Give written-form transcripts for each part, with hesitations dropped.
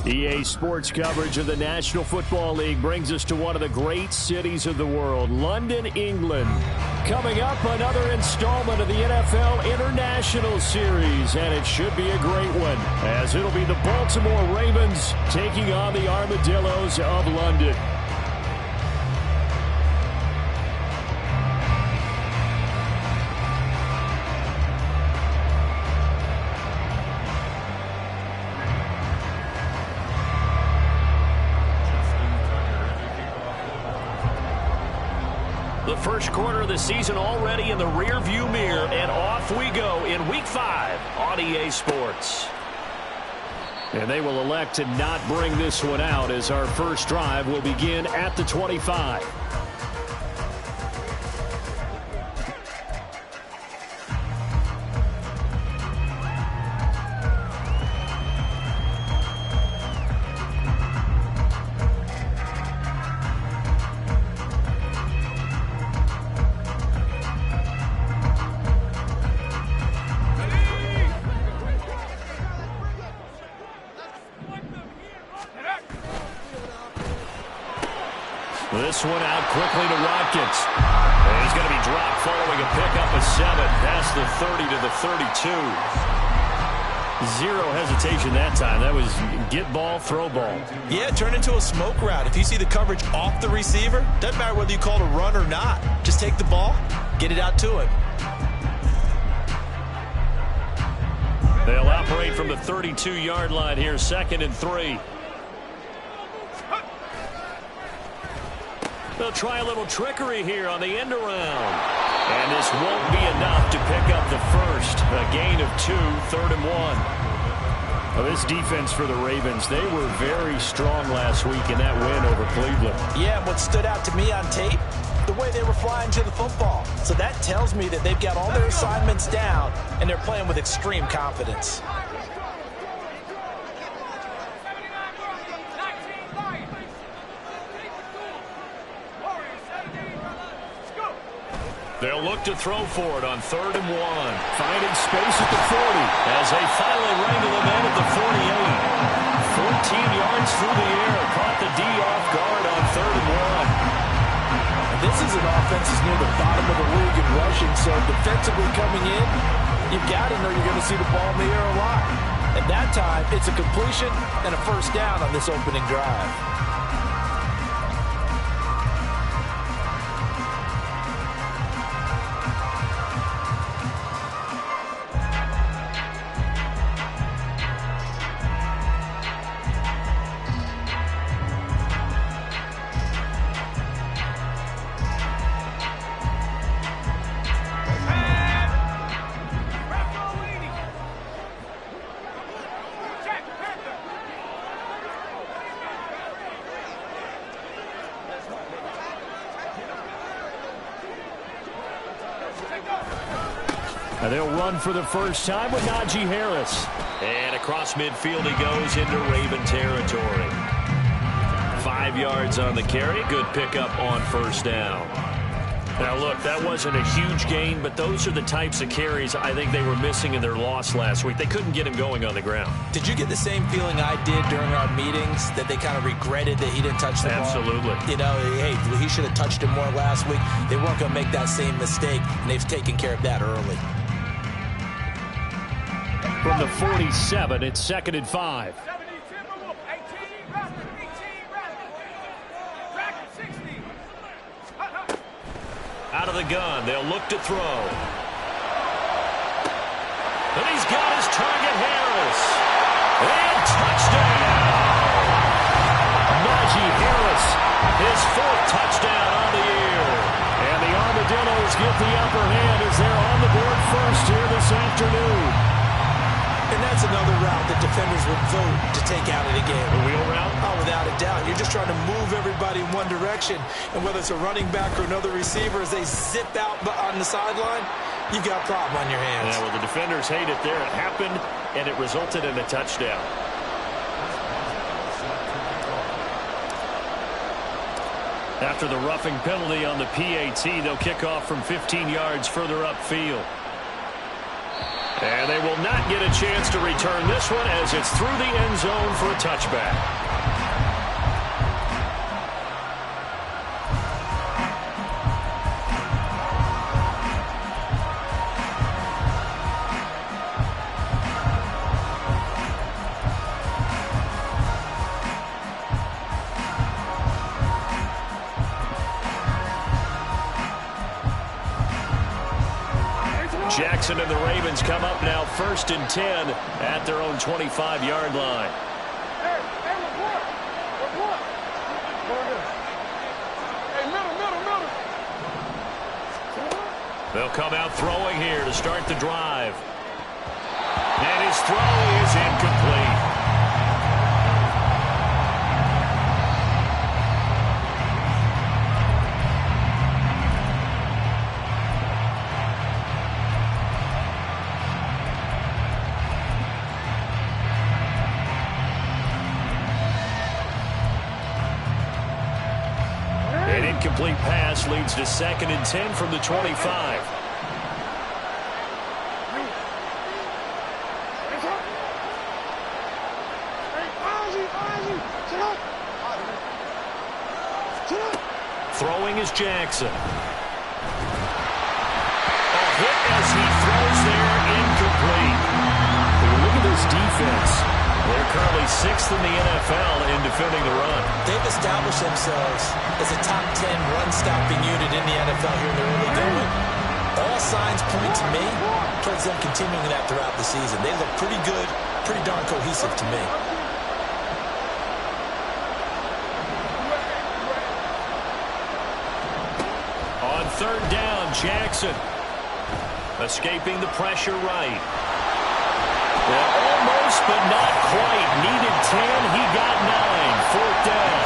EA Sports coverage of the National Football League brings us to one of the great cities of the world, London, England. Coming up, another installment of the NFL International Series, and it should be a great one, as it'll be the Baltimore Ravens taking on the Armadillos of London. The first quarter of the season already in the rear-view mirror, and off we go in Week 5 on EA Sports. And they will elect to not bring this one out, as our first drive will begin at the 25. This one out quickly to Watkins. And he's going to be dropped following a pickup of 7 past the 30 to the 32. Zero hesitation that time. That was get ball, throw ball. Yeah, turn into a smoke route. If you see the coverage off the receiver, doesn't matter whether you call it a run or not. Just take the ball, get it out to him. They'll operate from the 32-yard line here, 2nd and 3. They'll try a little trickery here on the end around. And this won't be enough to pick up the first. A gain of 2, 3rd and 1. Well, this defense for the Ravens, they were very strong last week in that win over Cleveland. Yeah, and what stood out to me on tape, the way they were flying to the football. So that tells me that they've got all their assignments down, and they're playing with extreme confidence. They'll look to throw for it on 3rd and 1. Finding space at the 40 as they finally wrangle him in at the 48. 14 yards through the air. Caught the D off guard on 3rd and 1. And this is an offense that's near the bottom of the league in rushing, so defensively coming in, you've got to know you're going to see the ball in the air a lot. And that time, it's a completion and a first down on this opening drive. They'll run for the first time with Najee Harris. And across midfield he goes into Raven territory. 5 yards on the carry. Good pickup on first down. Now, look, that wasn't a huge gain, but those are the types of carries I think they were missing in their loss last week. They couldn't get him going on the ground. Did you get the same feeling I did during our meetings, that they kind of regretted that he didn't touch the ball? Absolutely. You know, hey, he should have touched it more last week. They weren't going to make that same mistake, and they've taken care of that early. From the 47, it's 2nd and 5. Out of the gun, they'll look to throw. And he's got his target, Harris. And touchdown! Najee Harris, his 4th touchdown on the year. And the Armadillos get the upper hand as they're on the board first here this afternoon. And that's another route that defenders would vote to take out of the game. A wheel route? Oh, without a doubt. You're just trying to move everybody in one direction. And whether it's a running back or another receiver, as they zip out on the sideline, you've got a problem on your hands. Yeah, well, the defenders hate it there. It happened, and it resulted in a touchdown. After the roughing penalty on the PAT, they'll kick off from 15 yards further upfield. And they will not get a chance to return this one as it's through the end zone for a touchback. Jackson and the Ravens come up now 1st and 10 at their own 25-yard line. They'll come out throwing here to start the drive. And his throw is incomplete. Incomplete pass leads to 2nd and 10 from the 25. Throwing is Jackson. A hit as he throws there, incomplete. Look at this defense. They're currently 6th in the NFL in defending the run. They've established themselves as a top 10 run-stopping unit in the NFL here in the early going. All signs point to me towards them continuing that throughout the season. They look pretty good, pretty darn cohesive to me. On 3rd down, Jackson escaping the pressure right. Well, almost, but not quite. Needed 10. He got 9. 4th down.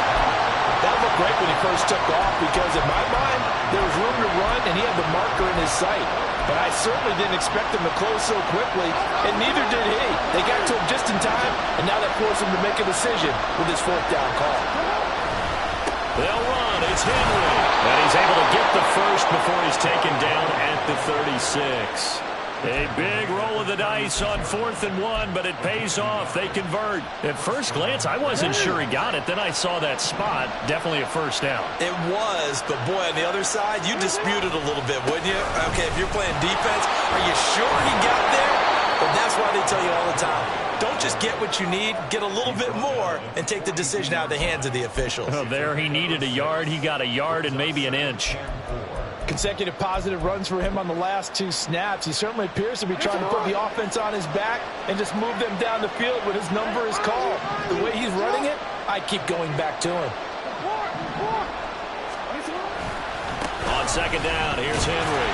That looked great when he first took off because, in my mind, there was room to run, and he had the marker in his sight. But I certainly didn't expect him to close so quickly, and neither did he. They got to him just in time, and now that forced him to make a decision with his 4th down call. They'll run. It's Henry. And he's able to get the first before he's taken down at the 36. A big roll of the dice on 4th and 1, but it pays off. They convert. At first glance, I wasn't sure he got it. Then I saw that spot. Definitely a first down. It was, but boy, on the other side, you dispute it a little bit, wouldn't you? Okay, if you're playing defense, are you sure he got there? But that's why they tell you all the time, don't just get what you need, get a little bit more, and take the decision out of the hands of the officials. Oh, there he needed a yard. He got a yard and maybe an inch. Consecutive positive runs for him on the last 2 snaps. He certainly appears to be trying to put the offense on his back and just move them down the field when his number is called. The way he's running it, I keep going back to him. On 2nd down, here's Henry.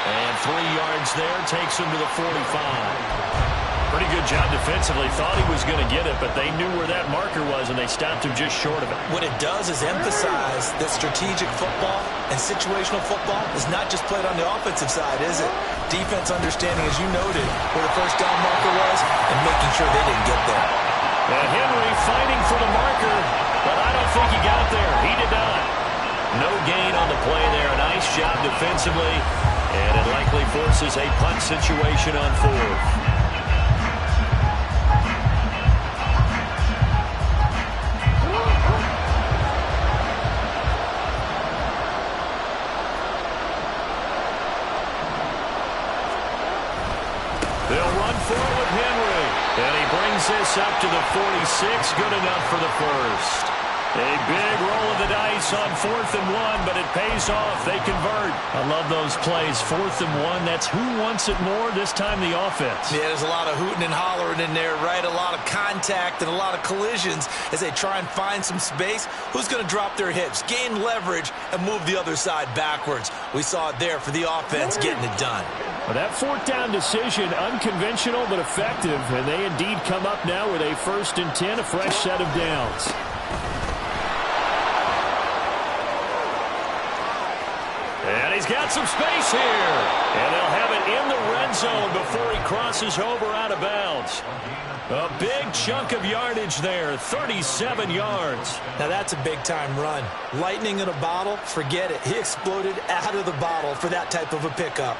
And 3 yards there, takes him to the 45. Pretty good job defensively. Thought he was going to get it, but they knew where that marker was, and they stopped him just short of it. What it does is emphasize that strategic football and situational football is not just played on the offensive side, is it? Defense understanding, as you noted, where the 1st down marker was and making sure they didn't get there. And Henry fighting for the marker, but I don't think he got there. He did not. No gain on the play there. Nice job defensively, and it likely forces a punt situation on 4th. They'll run forward with Henry. And he brings this up to the 46. Good enough for the first. A big roll of the dice on 4th and 1, but it pays off. They convert. I love those plays. 4th and 1, that's who wants it more, this time the offense. Yeah, there's a lot of hooting and hollering in there, right? A lot of contact and a lot of collisions as they try and find some space. Who's going to drop their hips, gain leverage, and move the other side backwards? We saw it there for the offense getting it done. Well, that 4th down decision, unconventional but effective, and they indeed come up now with a 1st and 10, a fresh set of downs. And he's got got some space here. And they'll have it in the red zone before he crosses over out of bounds. A big chunk of yardage there, 37 yards. Now that's a big-time run. Lightning in a bottle, forget it. He exploded out of the bottle for that type of a pickup.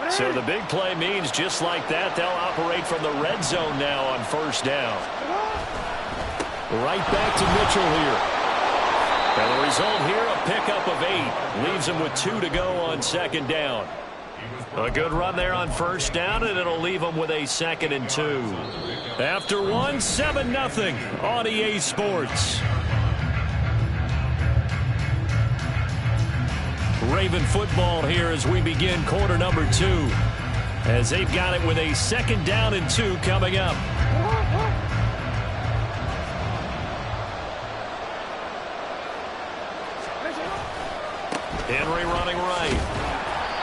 So the big play means just like that, they'll operate from the red zone now on first down. Right back to Mitchell here. And the result here, a pickup of 8. Leaves him with 2 to go on second down. A good run there on first down, and it'll leave him with a 2nd and 2. After 1, 7-0 on EA Sports. Raven football here as we begin quarter number 2. As they've got it with a 2nd down and 2 coming up. Henry running right.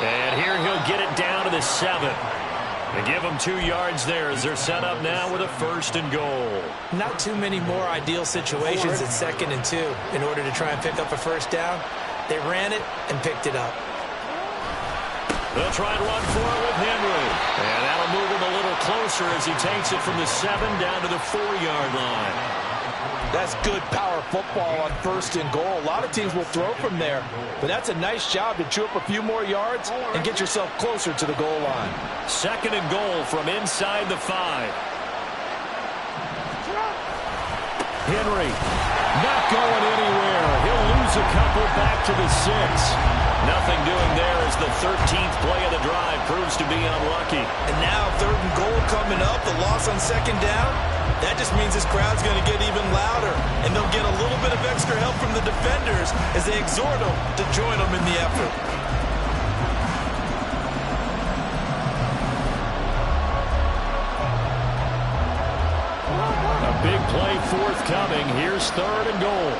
And here he'll get it down to the 7. They give him 2 yards there as they're set up now with a 1st and goal. Not too many more ideal situations at 2nd and 2 in order to try and pick up a first down. They ran it and picked it up. They'll try and run for it with Henry. And that'll move him a little closer as he takes it from the 7 down to the 4-yard line. That's good power football on 1st and goal. A lot of teams will throw from there, but that's a nice job to chew up a few more yards and get yourself closer to the goal line. 2nd and goal from inside the 5. Henry not going anywhere. He'll lose a couple back to the 6. Nothing doing there as the 13th play of the drive proves to be unlucky. And now 3rd and goal coming up, the loss on 2nd down. That just means this crowd's going to get even louder, and they'll get a little bit of extra help from the defenders as they exhort them to join them in the effort. A big play forthcoming. Here's 3rd and goal.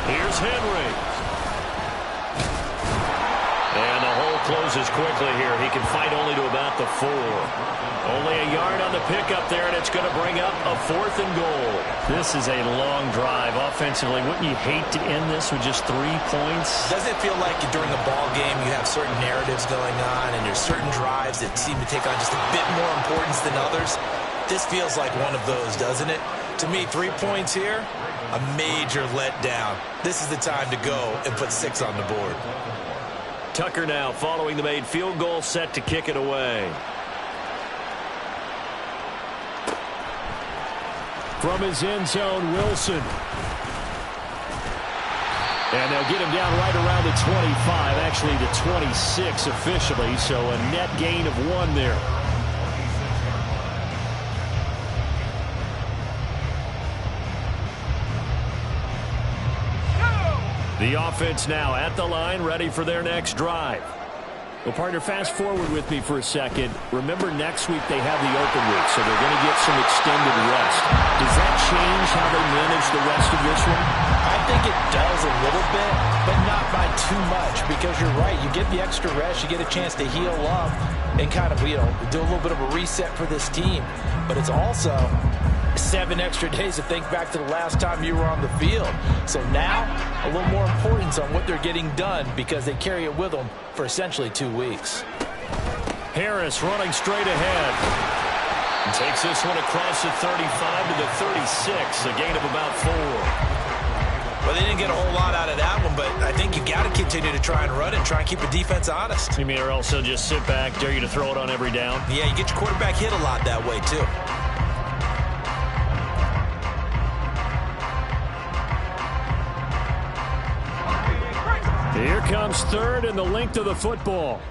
Here's Henry. And the hole closes quickly here. He can fight only to about the 4. Only a yard on the pickup there, and it's going to bring up a 4th and goal. This is a long drive offensively. Wouldn't you hate to end this with just 3 points? Doesn't it feel like during a ball game you have certain narratives going on and there's certain drives that seem to take on just a bit more importance than others? This feels like one of those, doesn't it? To me, 3 points here, a major letdown. This is the time to go and put 6 on the board. Tucker now following the made field goal, set to kick it away. From his end zone, Wilson. And they'll get him down right around the 25, actually the 26 officially, so a net gain of 1 there. The offense now at the line, ready for their next drive. Well, partner, fast forward with me for a second. Remember, next week they have the open week, so they're going to get some extended rest. Does that change how they manage the rest of this one? I think it does a little bit, but not by too much, because you're right. You get the extra rest, you get a chance to heal up and kind of, do a little bit of a reset for this team. But it's also 7 extra days to think back to the last time you were on the field. So now, a little more importance on what they're getting done because they carry it with them for essentially 2 weeks. Harris running straight ahead. Takes this one across the 35 to the 36, a gain of about 4. Well, they didn't get a whole lot out of that one, but I think you got to continue to try and run and try and keep the defense honest. You mean, or else they'll just sit back, dare you to throw it on every down? Yeah, you get your quarterback hit a lot that way, too. Here comes 3rd and the length of the football.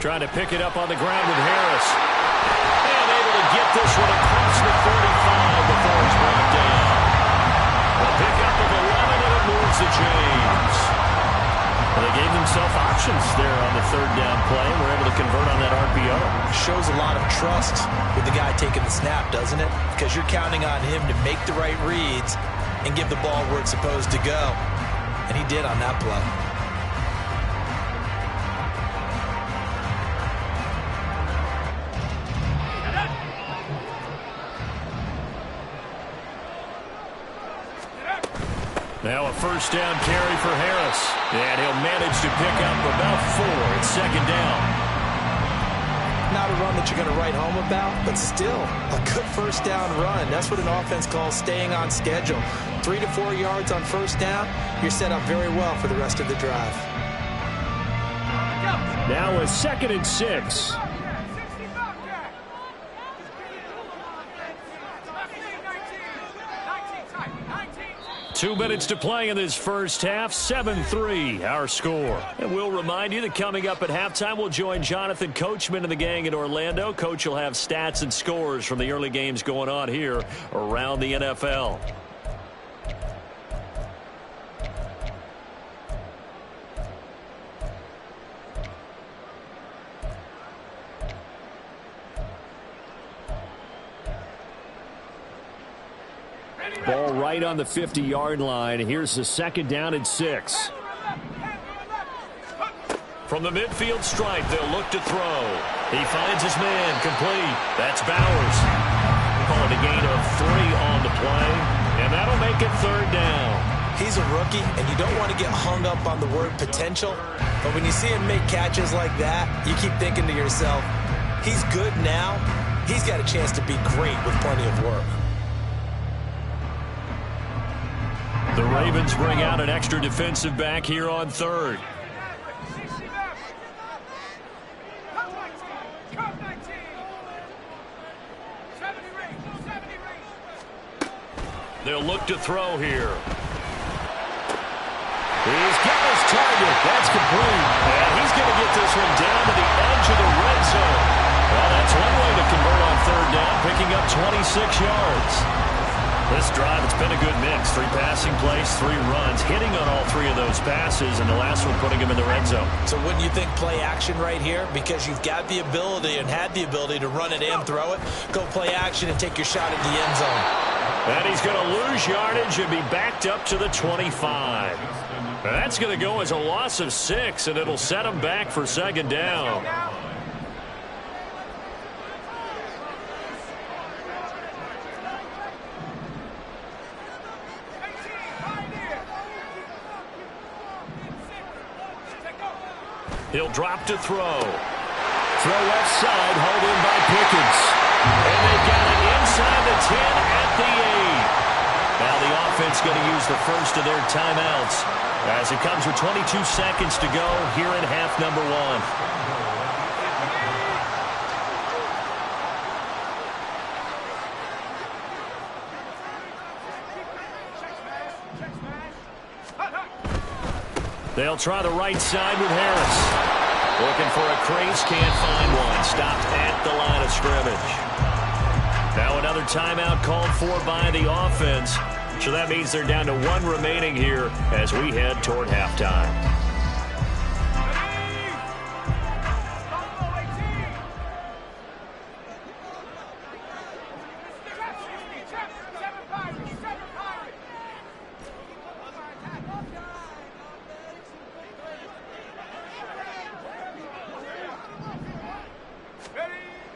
Trying to pick it up on the ground with Harris. And able to get this one across the 35 before it's brought down. A pickup of 11 and it moves the chains. Well, they gave themselves options there on the 3rd down play and were able to convert on that RPO. Shows a lot of trust with the guy taking the snap, doesn't it? Because you're counting on him to make the right reads and give the ball where it's supposed to go. And he did on that play. Now a first down carry for Harris. And he'll manage to pick up about 4. It's second down. Not a run that you're going to write home about, but still a good first down run. That's what an offense calls staying on schedule. 3 to 4 yards on first down, you're set up very well for the rest of the drive. Now a 2nd and 6. 2 minutes to play in this first half. 7-3 our score. And we'll remind you that coming up at halftime, we'll join Jonathan Coachman and the gang in Orlando. Coach will have stats and scores from the early games going on here around the NFL. Ball right on the 50-yard line. Here's the 2nd down and 6. From the midfield stripe, they'll look to throw. He finds his man, complete. That's Bowers. Call it a gain of 3 on the play, and that'll make it 3rd down. He's a rookie, and you don't want to get hung up on the word potential, but when you see him make catches like that, you keep thinking to yourself, he's good now. He's got a chance to be great with plenty of work. The Ravens bring out an extra defensive back here on 3rd. They'll look to throw here. He's got his target. That's complete. And he's going to get this one down to the edge of the red zone. Well, that's one way to convert on 3rd down, picking up 26 yards. This drive, it's been a good mix. 3 passing plays, 3 runs, hitting on all 3 of those passes, and the last one putting him in the red zone. So wouldn't you think play action right here? Because you've got the ability and had the ability to run it and throw it. Go play action and take your shot at the end zone. And he's going to lose yardage and be backed up to the 25. That's going to go as a loss of 6, and it'll set him back for 2nd down. He'll drop to throw. Throw left side, hauled in by Pickens. And they've got it inside the 10 at the 8. Now the offense going to use the first of their timeouts as it comes with 22 seconds to go here in half number 1. They'll try the right side with Harris. Looking for a crease, can't find one. Stopped at the line of scrimmage. Now another timeout called for by the offense. So that means they're down to 1 remaining here as we head toward halftime.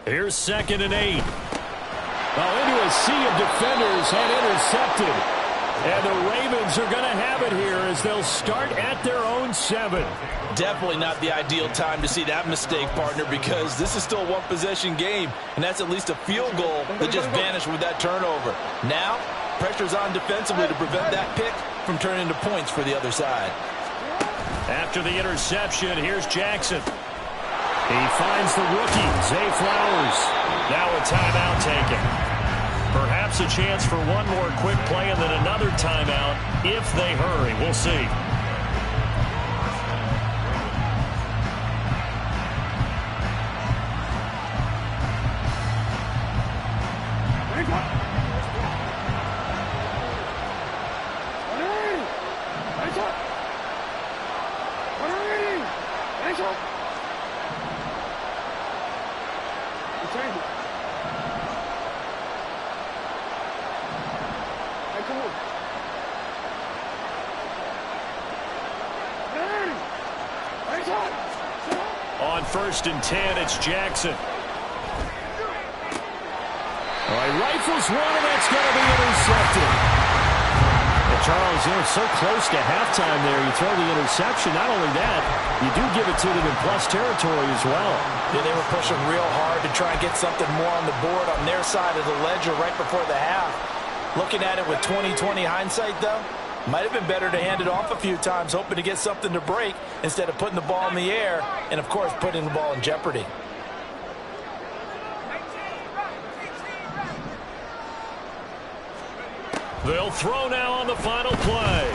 Here's 2nd and 8. Well, into a sea of defenders and intercepted. And the Ravens are going to have it here as they'll start at their own 7. Definitely not the ideal time to see that mistake, partner, because this is still a 1-possession game, and that's at least a field goal that just vanished with that turnover. Now, pressure's on defensively to prevent that pick from turning into points for the other side. After the interception, here's Jackson. He finds the rookie, Zay Flowers. Now a timeout taken. Perhaps a chance for one more quick play and then another timeout if they hurry. We'll see. On 1st and 10, it's Jackson. All right, rifles one, and that's going to be intercepted. The Charles, so close to halftime there. You throw the interception. Not only that, you do give it to them in plus territory as well. Yeah, they were pushing real hard to try and get something more on the board on their side of the ledger right before the half. Looking at it with 20/20 hindsight, though, might have been better to hand it off a few times, hoping to get something to break instead of putting the ball in the air and, of course, putting the ball in jeopardy. They'll throw now on the final play.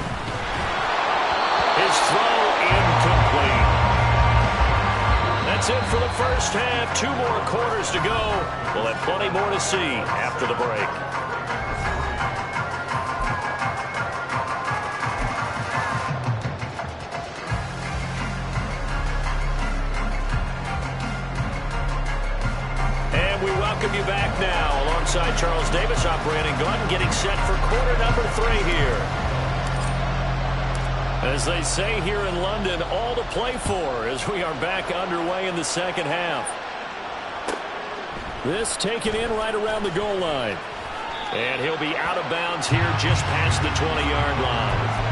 His throw incomplete. That's it for the first half. 2 more quarters to go. We'll have plenty more to see after the break. Welcome you back now. Alongside Charles Davis, I'm Brandon Gunn, getting set for quarter number 3 here. As they say here in London, all to play for as we are back underway in the second half. This taken in right around the goal line. And he'll be out of bounds here just past the 20-yard line.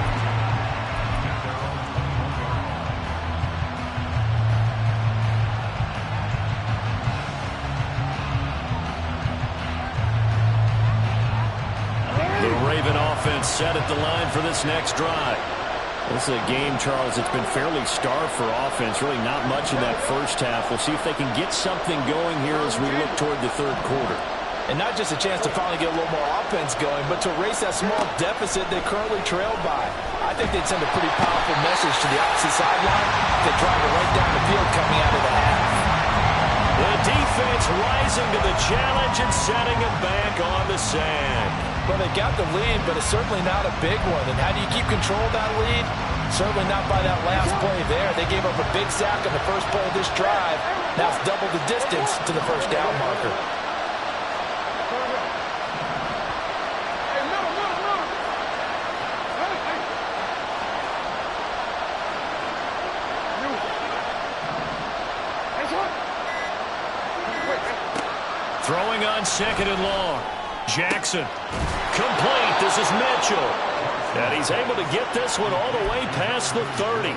Offense set at the line for this next drive. This is a game, Charles, it's been fairly starved for offense. Really not much in that first half. We'll see if they can get something going here as we look toward the third quarter. And not just a chance to finally get a little more offense going, but to erase that small deficit they currently trailed by. I think they'd send a pretty powerful message to the opposite sideline. They drive it right down the field coming out of the half. The defense rising to the challenge and setting it back on the sand. Well, they got the lead, but it's certainly not a big one. And how do you keep control of that lead? Certainly not by that last play there. They gave up a big sack on the first play of this drive. Now it's double the distance to the first down marker. Throwing on 2nd and long. Jackson. Complete. This is Mitchell. And he's able to get this one all the way past the 30.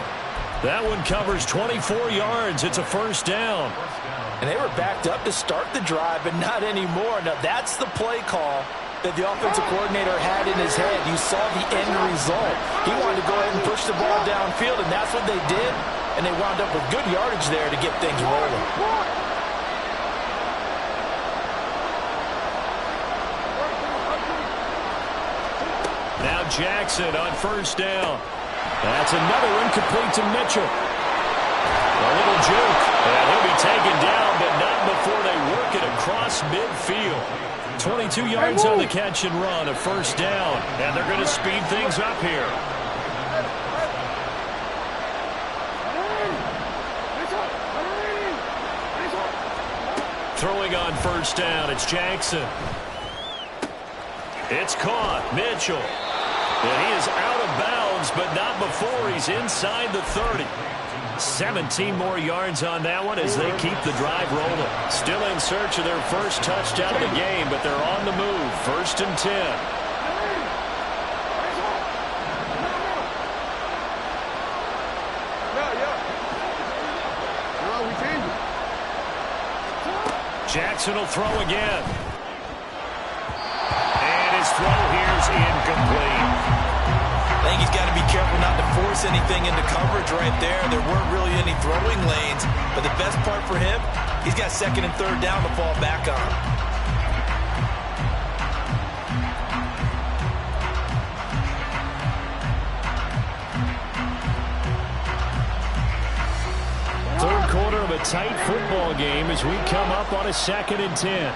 That one covers 24 yards. It's a first down. And they were backed up to start the drive, but not anymore. Now, that's the play call that the offensive coordinator had in his head. You saw the end result. He wanted to go ahead and push the ball downfield, and that's what they did. And they wound up with good yardage there to get things rolling. Now Jackson on first down. That's another incomplete to Mitchell. A little juke. And he'll be taken down, but not before they work it across midfield. 22 yards on the catch and run, a first down. And they're going to speed things up here. Throwing on first down, it's Jackson. It's caught. Mitchell. And he is out of bounds, but not before he's inside the 30. 17 more yards on that one as they keep the drive rolling. Still in search of their first touchdown of the game, but they're on the move. 1st and 10. Jackson will throw again. And his throw here's incomplete. I think he's got to be careful not to force anything into coverage right there. There weren't really any throwing lanes. But the best part for him, he's got 2nd and 3rd down to fall back on. Third quarter of a tight football game as we come up on a 2nd and 10.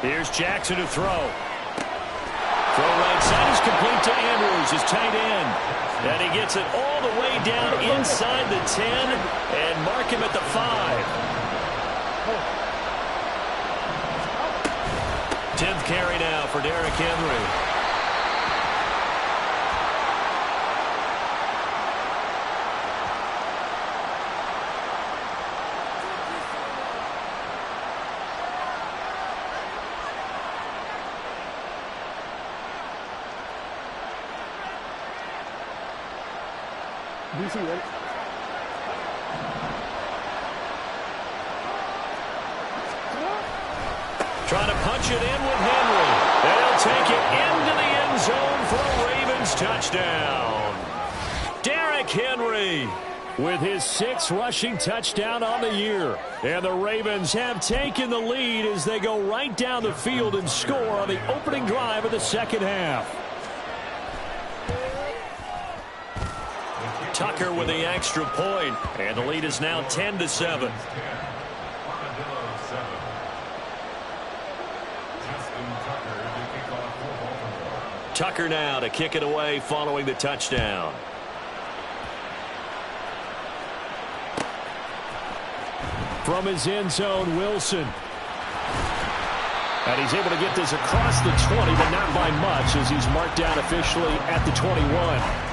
Here's Jackson to throw. Throw right side is complete to Andrews, his tight end. And he gets it all the way down inside the 10 and mark him at the 5. 10th carry now for Derrick Henry. Trying to punch it in with Henry. They'll take it into the end zone for a Ravens touchdown. Derrick Henry with his 6th rushing touchdown on the year. And the Ravens have taken the lead as they go right down the field and score on the opening drive of the second half. Tucker with the extra point, and the lead is now 10-7. Tucker now to kick it away following the touchdown. From his end zone, Wilson. And he's able to get this across the 20, but not by much as he's marked down officially at the 21.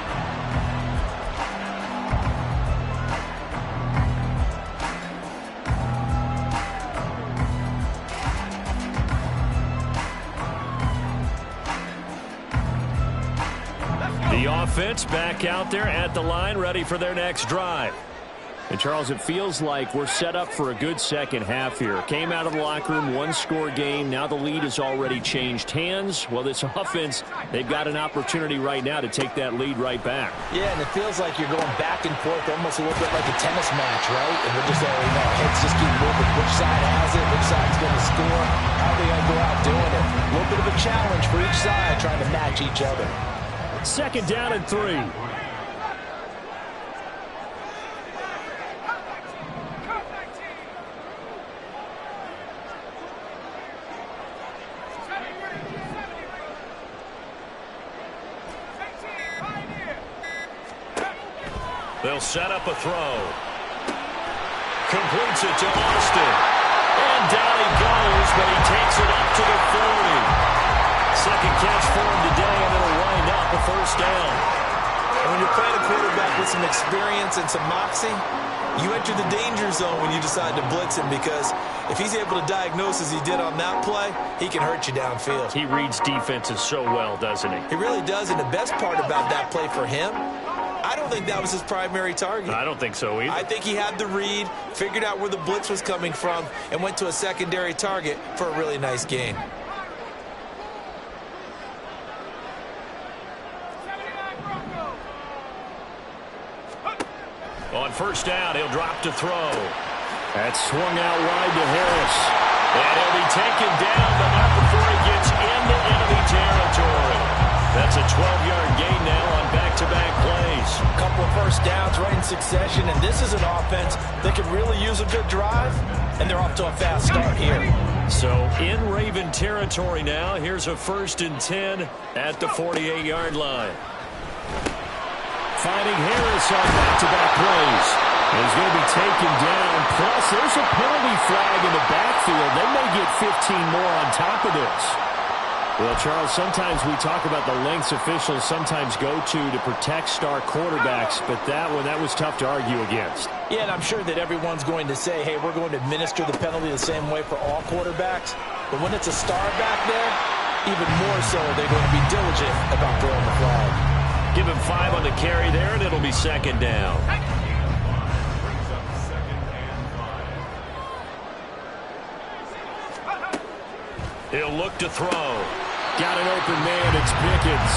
The offense back out there at the line, ready for their next drive. And, Charles, it feels like we're set up for a good second half here. Came out of the locker room, one-score game. Now the lead has already changed hands. Well, this offense, they've got an opportunity right now to take that lead right back. Yeah, and it feels like you're going back and forth, almost a little bit like a tennis match, right? And we're just already know, heads just keep moving. Which side has it? Which side's going to score? How are they going to go out doing it? A little bit of a challenge for each side, trying to match each other. 2nd down and 3. They'll set up a throw. Completes it to Austin. And down he goes, but he takes it up to the 40. Second catch for him today, and it'll wind up a first down. And when you're playing a quarterback with some experience and some moxie, you enter the danger zone when you decide to blitz him, because if he's able to diagnose as he did on that play, he can hurt you downfield. He reads defenses so well, doesn't he? He really does, and the best part about that play for him, I don't think that was his primary target. I don't think so either. I think he had the read, figured out where the blitz was coming from, and went to a secondary target for a really nice gain. On first down, he'll drop to throw. That's swung out wide to Harris. And he'll be taken down, but not before he gets into enemy territory. That's a 12-yard gain now on back-to-back plays. A couple of first downs right in succession, and this is an offense that could really use a good drive, and they're off to a fast start here. So in Raven territory now, here's a 1st and 10 at the 48-yard line. Finding Harris on back-to-back plays. He's going to be taken down. Plus, there's a penalty flag in the backfield. They may get 15 more on top of this. Well, Charles, sometimes we talk about the lengths officials sometimes go to protect star quarterbacks, but that was tough to argue against. Yeah, and I'm sure that everyone's going to say, hey, we're going to administer the penalty the same way for all quarterbacks. But when it's a star back there, even more so, they're going to be diligent about throwing the flag. Give him 5 on the carry there, and it'll be 2nd down. He'll look to throw. Got an open man. It's Pickens.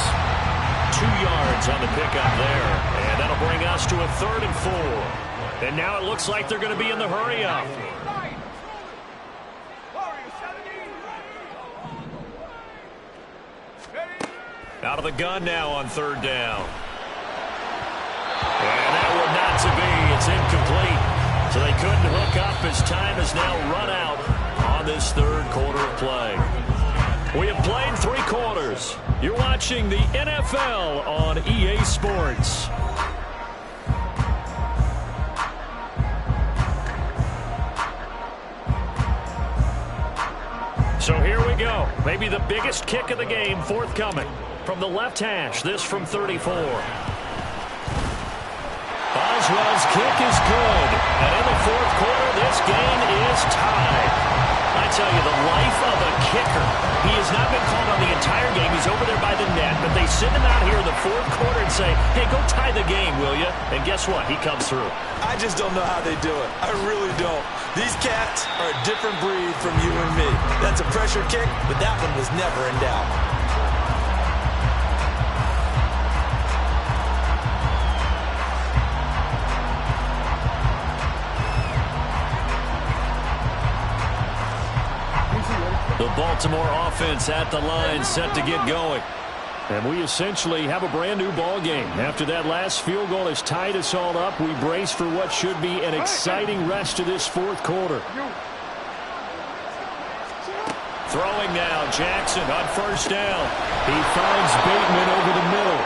2 yards on the pickup there. And that'll bring us to a 3rd and 4. And now it looks like they're going to be in the hurry-up. Out of the gun now on 3rd down. And that one not to be. It's incomplete. So they couldn't hook up as time has now run out on this 3rd quarter of play. We have played 3 quarters. You're watching the NFL on EA Sports. So here we go. Maybe the biggest kick of the game forthcoming. From the left hash, this from 34. Boswell's kick is good. And in the 4th quarter, this game is tied. I tell you, the life of a kicker. He has not been called on the entire game. He's over there by the net, but they send him out here in the fourth quarter and say, hey, go tie the game, will you? And guess what? He comes through. I just don't know how they do it. I really don't. These cats are a different breed from you and me. That's a pressure kick, but that one was never in doubt. The Baltimore offense at the line, set to get going. And we essentially have a brand new ball game. After that last field goal has tied us all up, we brace for what should be an exciting rest of this fourth quarter. Throwing now, Jackson on first down. He finds Bateman over the middle.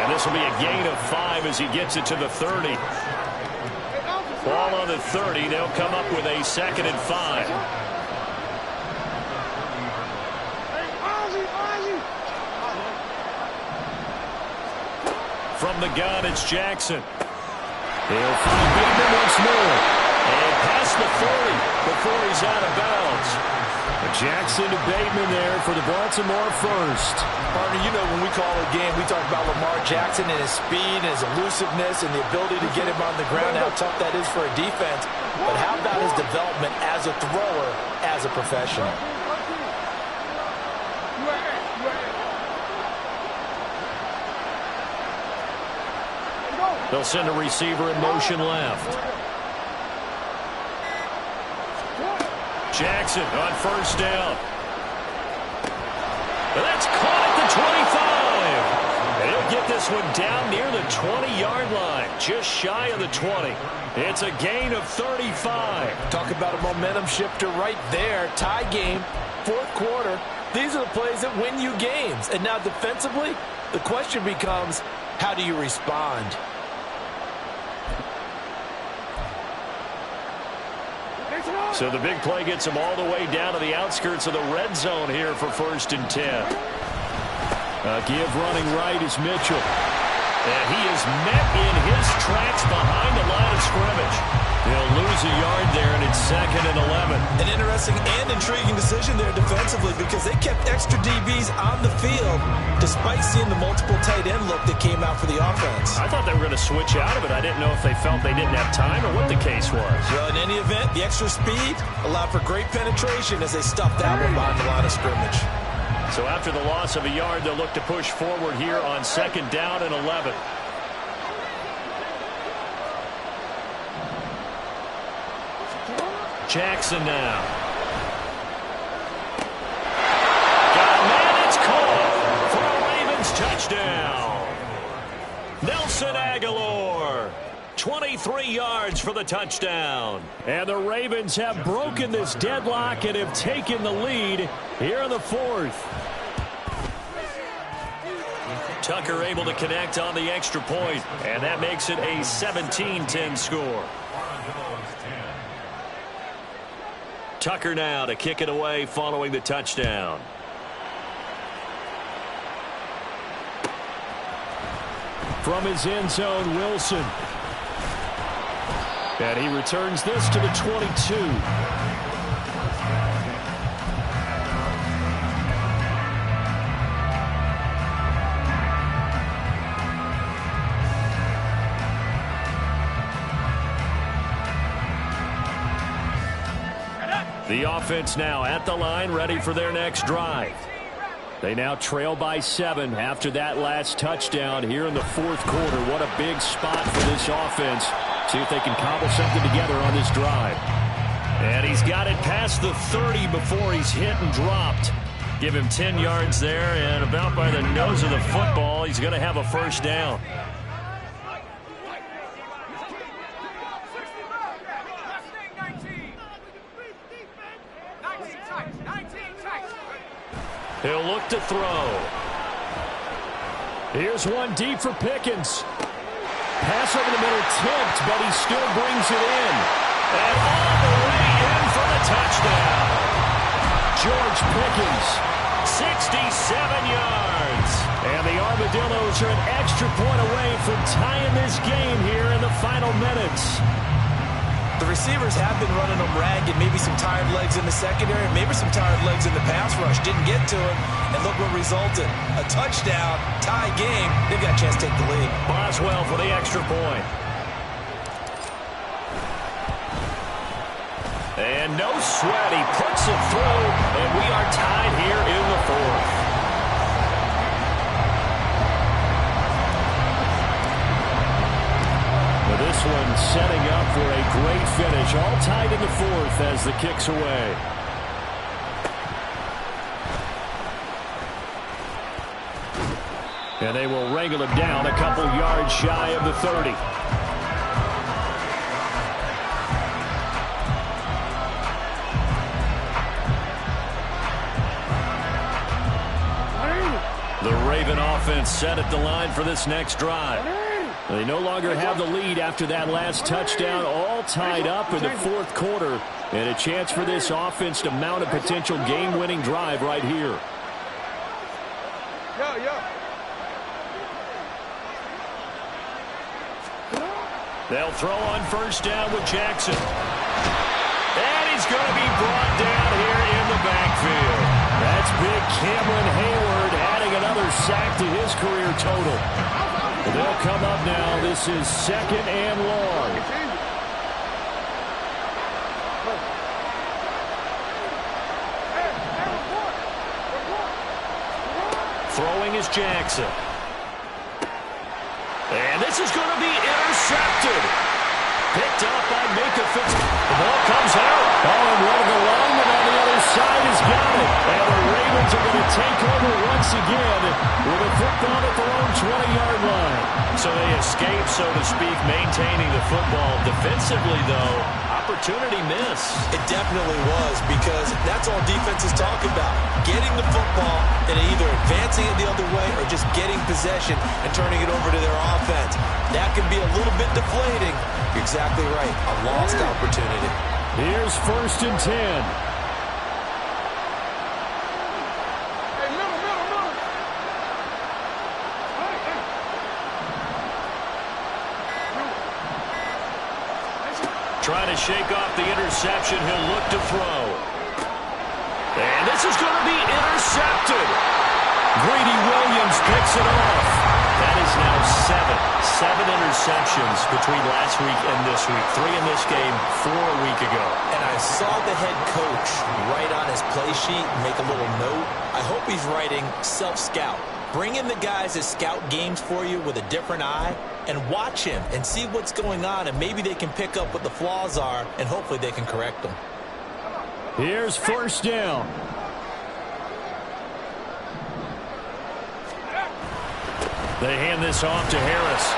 And this will be a gain of 5 as he gets it to the 30. Ball on the 30. They'll come up with a 2nd and 5. From the gun, it's Jackson. He'll find Bateman once more. And past the 40 before he's out of bounds. Jackson to Bateman there for the Baltimore first. Partner, you know when we call a game, we talk about Lamar Jackson and his speed and his elusiveness and the ability to get him on the ground, how tough that is for a defense. But how about his development as a thrower, as a professional? They'll send a receiver in motion left. Jackson on first down. And that's caught at the 25. And he'll get this one down near the 20-yard line, just shy of the 20. It's a gain of 35. Talk about a momentum shifter right there. Tie game, fourth quarter. These are the plays that win you games. And now defensively, the question becomes, how do you respond? So the big play gets him all the way down to the outskirts of the red zone here for 1st and 10. Give running right is Mitchell. And he is met in his tracks behind the line of scrimmage. He'll lose a yard there, and it's 2nd and 11. An interesting and intriguing decision there defensively because they kept extra DBs on the field despite seeing the multiple tight end look that came out for the offense. I thought they were going to switch out of it. I didn't know if they felt they didn't have time or what the case was. Well, in any event, the extra speed allowed for great penetration as they stuffed that one behind the line of scrimmage. So after the loss of a yard, they'll look to push forward here on 2nd down and 11. Jackson now. Got a man, it's caught for a Ravens touchdown. Nelson Agholor, 23 yards for the touchdown. And the Ravens have broken this deadlock and have taken the lead here in the fourth. Tucker able to connect on the extra point, and that makes it a 17-10 score. Tucker now to kick it away following the touchdown. From his end zone, Wilson. And he returns this to the 22. The offense now at the line, ready for their next drive. They now trail by 7 after that last touchdown here in the fourth quarter. What a big spot for this offense. See if they can cobble something together on this drive. And he's got it past the 30 before he's hit and dropped. Give him 10 yards there, and about by the nose of the football, he's going to have a first down. He'll look to throw. Here's one deep for Pickens. Pass over the middle tipped, but he still brings it in. And all the way in for the touchdown. George Pickens, 67 yards. And the Armadillos are an extra point away from tying this game here in the final minutes. The receivers have been running them ragged, maybe some tired legs in the secondary, maybe some tired legs in the pass rush. Didn't get to him, and look what resulted. A touchdown, tie game. They've got a chance to take the lead. Boswell for the extra point. And no sweat, he puts it through, and we are tied here in the fourth. This one setting up for a great finish. All tied in the fourth as the kick's away. And they will wrangle him down a couple yards shy of the 30. The Raven offense set at the line for this next drive. They no longer have the lead after that last touchdown, all tied up in the fourth quarter, and a chance for this offense to mount a potential game-winning drive right here. They'll throw on first down with Jackson. And he's going to be brought down here in the backfield. That's big Cameron Hayward adding another sack to his career total. They'll come up now. This is second and long. Throwing is Jackson. And this is going to be intercepted. Picked up by Micah Fitzpatrick. The ball comes out. Oh, and one of the linemen on the other side has got it. And the Ravens are going to take over once again with a football at their own 20-yard line. So they escape, so to speak, maintaining the football. Defensively, though, opportunity miss. It definitely was, because that's all defense is talking about. Getting the football and either advancing it the other way or just getting possession and turning it over to their offense. That can be a little bit deflating. You're exactly right. A lost opportunity. Here's first and 10. Trying to shake off the interception. He'll look to throw. And this is going to be intercepted. Greedy Williams picks it off. That is now seven interceptions between last week and this week. 3 in this game, 4 a week ago. And I saw the head coach write on his play sheet, make a little note. I hope he's writing self-scout. Bring in the guys that scout games for you with a different eye and watch him and see what's going on, and maybe they can pick up what the flaws are, and hopefully they can correct them. Here's first down. They hand this off to Harris.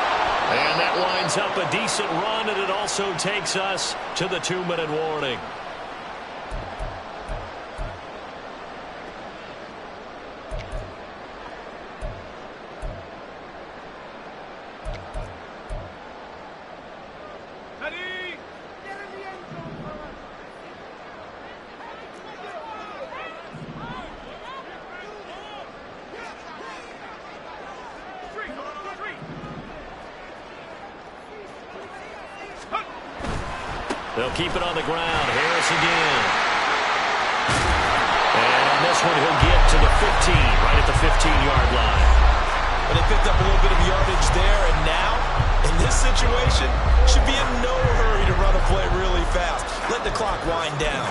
And that winds up a decent run, and it also takes us to the 2-minute warning. They'll keep it on the ground. Harris again. And on this one, he'll get to the 15, right at the 15-yard line. But they picked up a little bit of yardage there, and now, in this situation, should be in no hurry to run a play really fast. Let the clock wind down.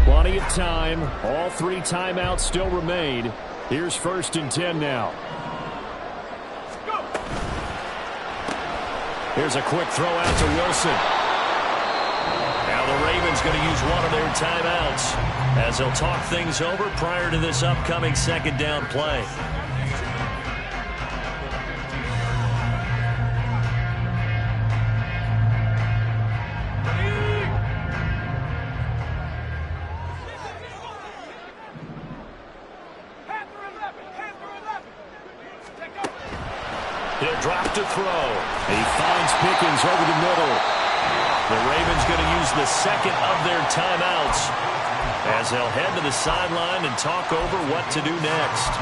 Plenty of time. All 3 timeouts still remain. Here's first and 10 now. Here's a quick throw out to Wilson. Now the Ravens going to use one of their timeouts as they'll talk things over prior to this upcoming second down play. He'll drop to throw. He finds Pickens over the middle. The Ravens going to use the second of their timeouts as they'll head to the sideline and talk over what to do next.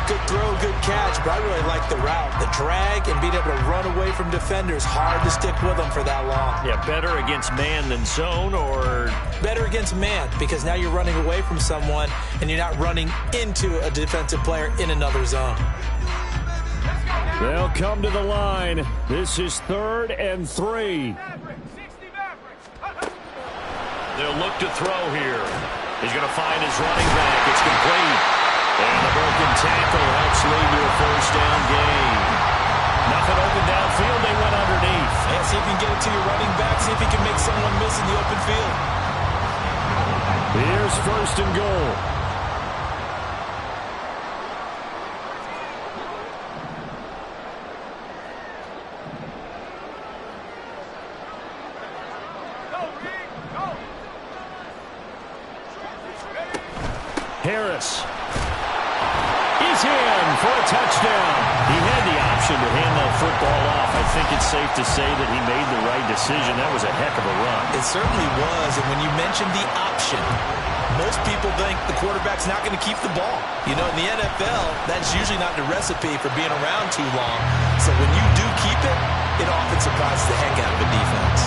Good throw, good catch, but I really like the route. The drag and being able to run away from defenders. Hard to stick with them for that long. Yeah, better against man than zone, or? Better against man, because now you're running away from someone and you're not running into a defensive player in another zone. They'll come to the line. This is 3rd and 3. They'll look to throw here. He's going to find his running back. It's complete. And the broken tackle helps lead to a first down gain. Nothing open downfield. They went underneath. And see if you can get it to your running back. See if you can make someone miss in the open field. Here's 1st and goal. Harris is in for a touchdown. He had the option to hand that football off. I think it's safe to say that he made the right decision. That was a heck of a run. It certainly was, and when you mentioned the option, most people think the quarterback's not going to keep the ball. You know, in the NFL, that's usually not the recipe for being around too long. So when you do keep it, it often surprises the heck out of a defense.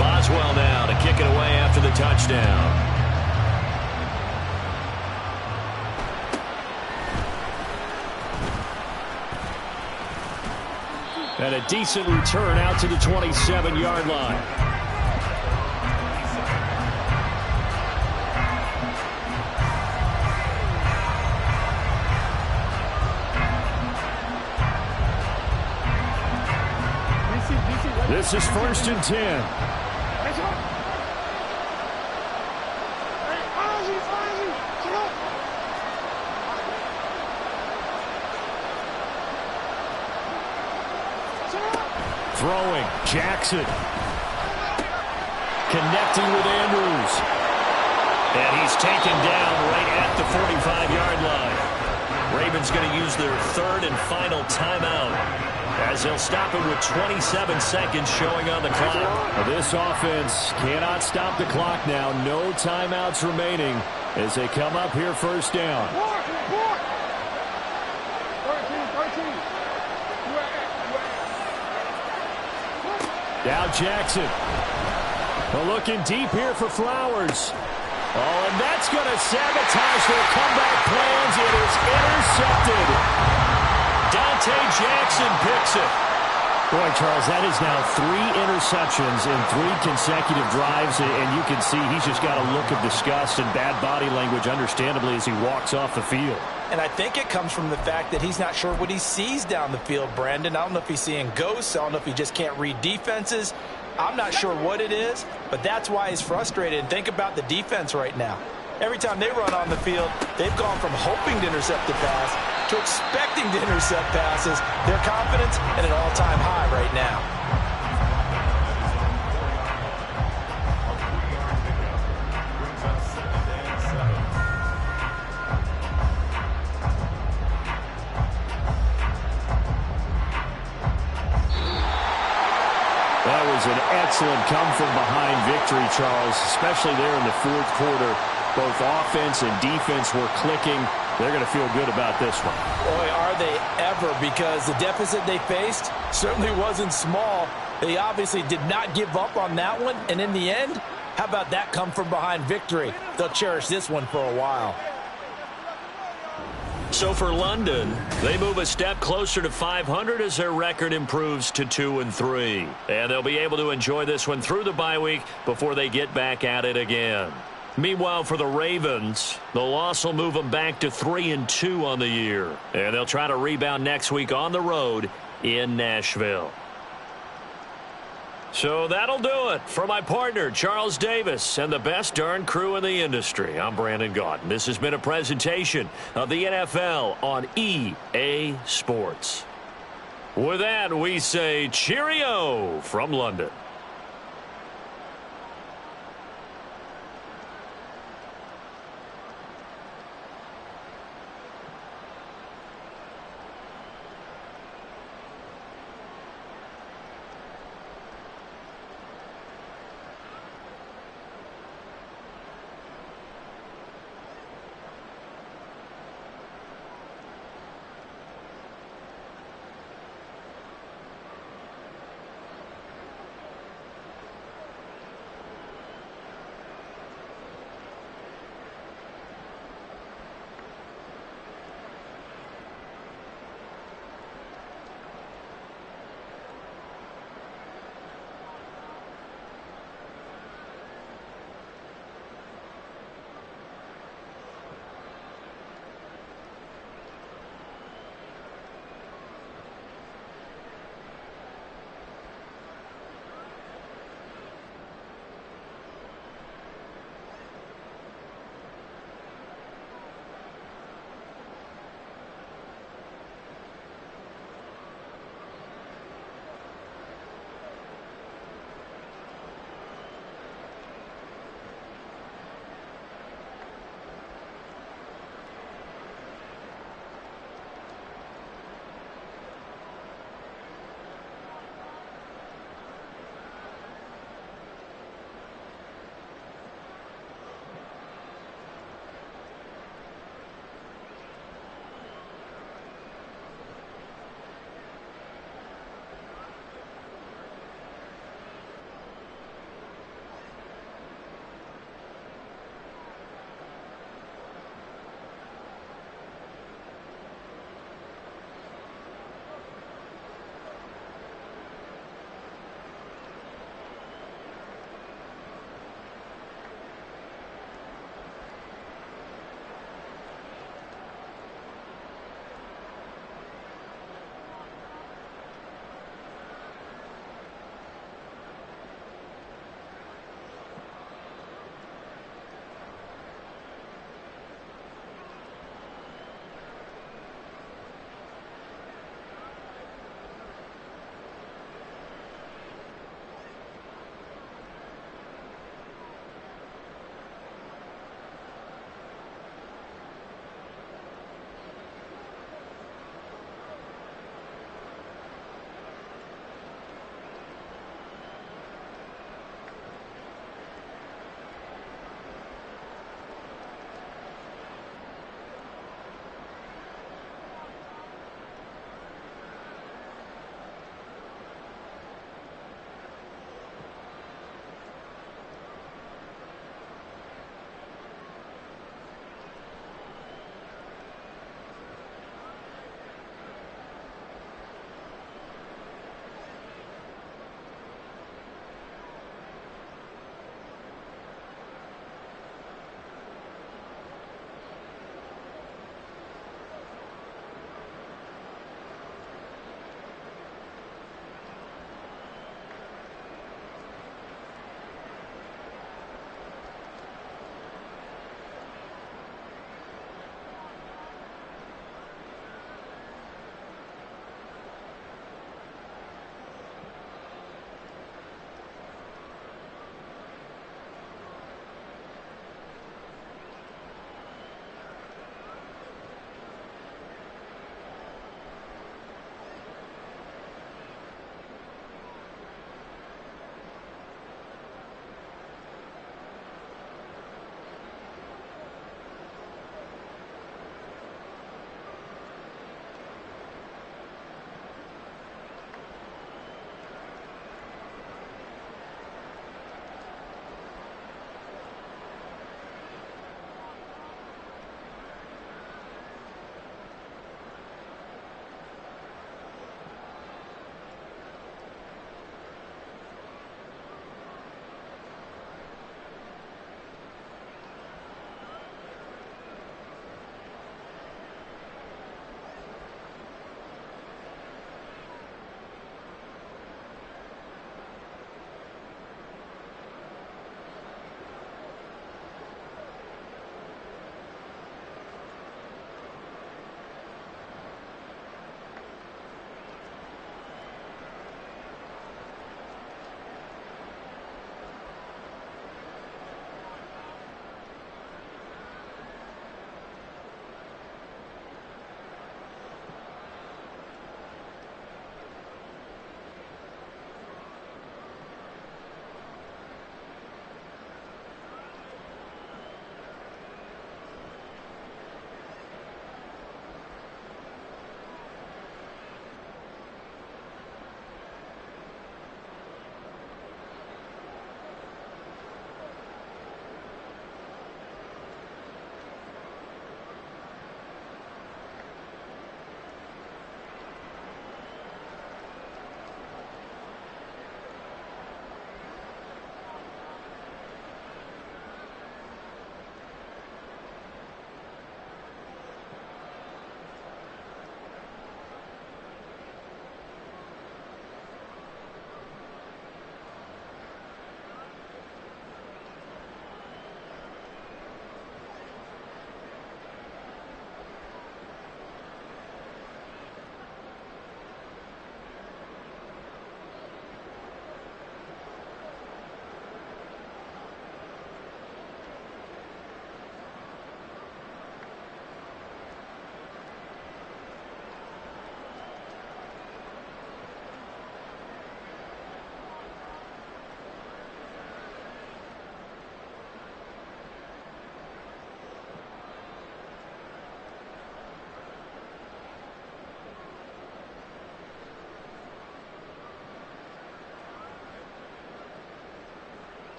Boswell now to kick it away after the touchdown. And a decent return out to the 27-yard line. This is 1st and 10. Throwing, Jackson. Connecting with Andrews. And he's taken down right at the 45-yard line. Ravens going to use their 3rd and final timeout, as they'll stop it with 27 seconds showing on the clock. Now this offense cannot stop the clock now. No timeouts remaining as they come up here 1st down. Now Jackson. Looking deep here for Flowers. Oh, and that's going to sabotage their comeback plans. It is intercepted. Dante Jackson picks it. Boy, Charles, that is now 3 interceptions in 3 consecutive drives, and you can see he's just got a look of disgust and bad body language, understandably, as he walks off the field. And I think it comes from the fact that he's not sure what he sees down the field, Brandon. I don't know if he's seeing ghosts. I don't know if he just can't read defenses. I'm not sure what it is, but that's why he's frustrated. And think about the defense right now. Every time they run on the field, they've gone from hoping to intercept the pass to expecting to intercept passes. Their confidence at an all-time high right now. That was an excellent come-from-behind victory, Charles, especially there in the 4th quarter. Both offense and defense were clicking. They're going to feel good about this one. Boy, are they ever, because the deficit they faced certainly wasn't small. They obviously did not give up on that one, and in the end, how about that come-from-behind victory? They'll cherish this one for a while. So for London, they move a step closer to 500 as their record improves to 2-3. And they'll be able to enjoy this one through the bye week before they get back at it again. Meanwhile, for the Ravens, the loss will move them back to 3-2 on the year. And they'll try to rebound next week on the road in Nashville. So that'll do it for my partner, Charles Davis, and the best darn crew in the industry. I'm Brandon Gaudin. This has been a presentation of the NFL on EA Sports. With that, we say cheerio from London.